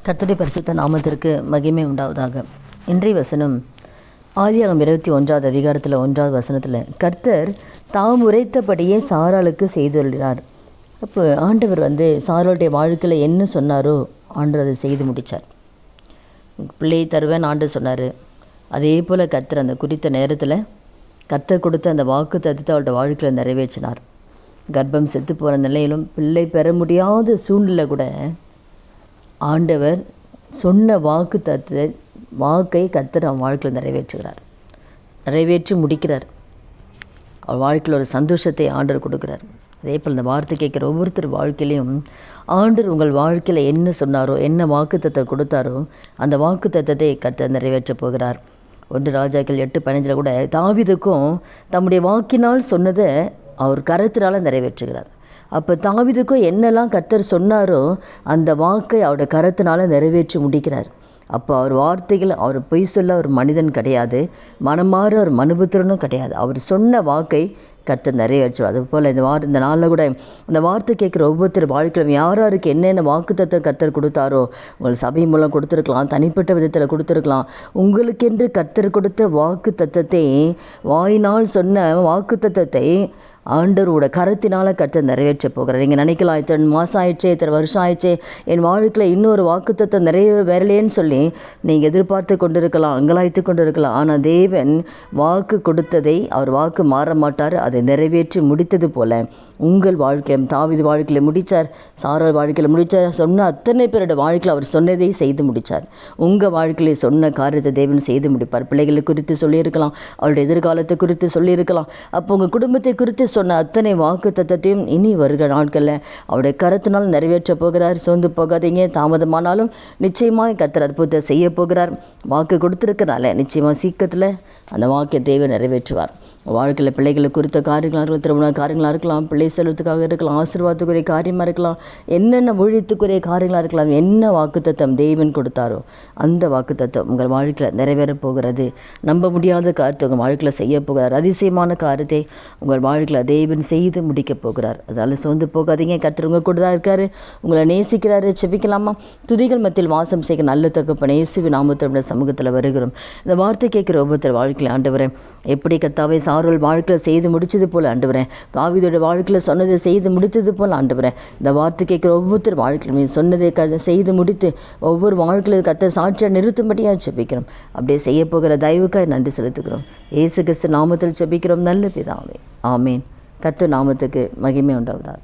கர்த்தருடைய பரிசுத்த நாமத்திற்கு மகிமை உண்டாவதாக. இன்றைய வசனம் ஆதியாகமம் 21வது அதிகாரத்தில் 1வது வசனத்தில் கர்த்தர் தாம் உரைத்தபடியே சாராளுக்கு செய்துள்ளார். அப்போ ஆண்டவர் சாராளுடைய வாழ்க்கையில் என்ன சொன்னாரோ ஆண்டவர் அதை செய்து முடித்தார். பிள்ளையை தருவேன் ஆண்டு சொன்னார். அதே போல் கர்த்தர் அந்த குறித்த நேரத்தில் கர்த்தர் கொடுத்த அந்த வாக்கு தத்துவத்தை அவருடைய வாழ்க்கையில் நிறைவேற்றினார். கர்ப்பம் செத்து போன நிலையிலும் பிள்ளை பெற முடியாத சூழ்நிலை கூட ஆண்டவர் சொன்ன வாக்கை கர்த்தர் அவன் வாழ்க்கையில் நிறைவேற்றி முடிக்கிறார். அவள் வாழ்க்கையில் ஒரு சந்தோஷத்தை ஆண்டவர் கொடுக்குறார். அதே போல் இந்த வார்த்தை கேட்குற ஒவ்வொருத்தர் வாழ்க்கையிலையும் ஆண்டவர் உங்கள் வாழ்க்கையில் என்ன சொன்னாரோ, என்ன வாக்கு தத்துவத்தை கொடுத்தாரோ அந்த வாக்கு தத்துவத்தை கர்த்தர் நிறைவேற்றப் போகிறார். 1 ராஜாக்கள் 8:15 கூட தாவீதுக்கும் தம்முடைய வாக்கினால் சொன்னதை அவர் கரத்தினால் நிறைவேற்றுகிறார். அப்போ தாவீதுக்கும் என்னெல்லாம் கர்த்தர் சொன்னாரோ அந்த வாக்கை அவருடைய கரத்தினால் நிறைவேற்றி முடிக்கிறார். அப்போ அவர் வார்த்தைகள், அவர் பொய் சொல்ல ஒரு மனிதன் கிடையாது, மனமாற ஒரு மனுபுத்திரனும் கிடையாது. அவர் சொன்ன வாக்கை கர்த்தர் நிறைவேற்றுவார். அதுபோல் இந்த நாளில் கூட அந்த வார்த்தை கேட்குற ஒவ்வொருத்தர் வாழ்க்கையிலும் யாருக்கு என்னென்ன வாக்குத்தத்தம் கர்த்தர் கொடுத்தாரோ, உங்கள் சபை மூலம் கொடுத்துருக்கலாம், தனிப்பட்ட விதத்தில் கொடுத்துருக்கலாம். உங்களுக்கென்று கர்த்தர் கொடுத்த வாக்கு தத்தத்தை, வாயினால் சொன்ன வாக்கு தத்தத்தை ஆண்டவரோட கரத்தினால் கர்த்தர் நிறைவேற்ற போகிறார். நீங்கள் நினைக்கலாம், இத்தனை மாதம் ஆயிடுச்சே, இத்தனை வருஷம் ஆயிடுச்சே, என் வாழ்க்கையில் இன்னொரு வாக்குத்தத்தம் வரலேன்னு சொல்லி நீங்கள் எதிர்பார்த்து கொண்டிருக்கலாம், அங்கலாய்த்து கொண்டிருக்கலாம். ஆனால் தேவன் வாக்கு கொடுத்ததை அவர் வாக்கு மாற மாட்டார். அதை நிறைவேற்றி முடித்தது போல உங்கள் வாழ்க்கையில் தாவீது வாழ்க்கையில் முடித்தார், சாராள் வாழ்க்கையில் முடித்தார். சொன்ன அத்தனை பேரோட வாழ்க்கையில் அவர் சொன்னதை செய்து முடித்தார். உங்கள் வாழ்க்கையில் சொன்ன காரியத்தை தேவன் செய்து முடிப்பார். பிள்ளைகளை குறித்து சொல்லியிருக்கலாம், அவருடைய எதிர்காலத்தை குறித்து சொல்லியிருக்கலாம். அப்போ உங்கள் குடும்பத்தை குறித்து சொன்ன அத்தனை வாக்கு தத்தத்தையும் இனி வருகிற நாட்களில் அவருடைய கரத்தினால் நிறைவேற்ற போகிறார். சோர்ந்து போகாதீங்க. தாமதமானாலும் நிச்சயமாக கர்த்தர் அற்புதத்தை செய்ய போகிறார். வாக்கு கொடுத்துருக்கனால நிச்சயமாக சீக்கிரத்தில் அந்த வாக்கை தேவன் நிறைவேற்றுவார். வாழ்க்கையில் பிள்ளைகளை குறித்த காரியங்களாக இருக்கலாம், திருமண காரியங்களாக இருக்கலாம், பிள்ளை செல்வத்துக்காக இருக்கலாம், ஆசீர்வாதத்துக்குரிய காரியமாக இருக்கலாம், என்னென்ன ஊழியத்துக்குரிய காரியங்களாக இருக்கலாம். என்ன வாக்குத்தத்தம் தேவன் கொடுத்தாரோ அந்த வாக்குத்தத்தம் உங்கள் வாழ்க்கையில் நிறைவேறப் போகிறது. நம்ப முடியாத காரியத்தை உங்கள் வாழ்க்கையில் செய்ய போகிறார். அதிசயமான காரியத்தை உங்கள் வாழ்க்கையில் தேவன் செய்து முடிக்கப் போகிறார். அதனால் சோர்ந்து போகாதீங்க. கர்த்தர் உங்கள் கூட தான் இருக்கார், உங்களை நேசிக்கிறாரு. செபிக்கலாமா? துதிகள் மத்தியில் வாசம் செய்ய நல்ல தகப்பனே, இயேசுவின் நாமத்தோட சமூகத்தில் வருகிறோம். இந்த வார்த்தை கேட்குற ஒவ்வொருத்தர் வாழ்க்கையில் ஆண்டவரே, எப்படி கர்த்தாவே சாராள் வாழ்க்கையில் செய்து முடித்தது போல் ஆண்டவரே, தாவீதோட வாழ்க்கையில் சொன்னதை செய்து முடித்தது போல் ஆண்டவரே, இந்த வார்த்தை கேட்குற ஒவ்வொருத்தர் வாழ்க்கையில் சொன்னதை செய்து முடித்து ஒவ்வொரு வாழ்க்கையில் கர்த்தர் சாட்சியாக நிறுத்தும்படியாக செபிக்கிறோம். அப்படியே செய்ய போகிற தயவுக்காய் நன்றி செலுத்துகிறோம். இயேசு கிறிஸ்து நாமத்தில் செபிக்கிறோம் நல்ல பிதாவே, ஆமேன். கர்த்தர் நாமத்துக்கு மகிமை உண்டாவதாக.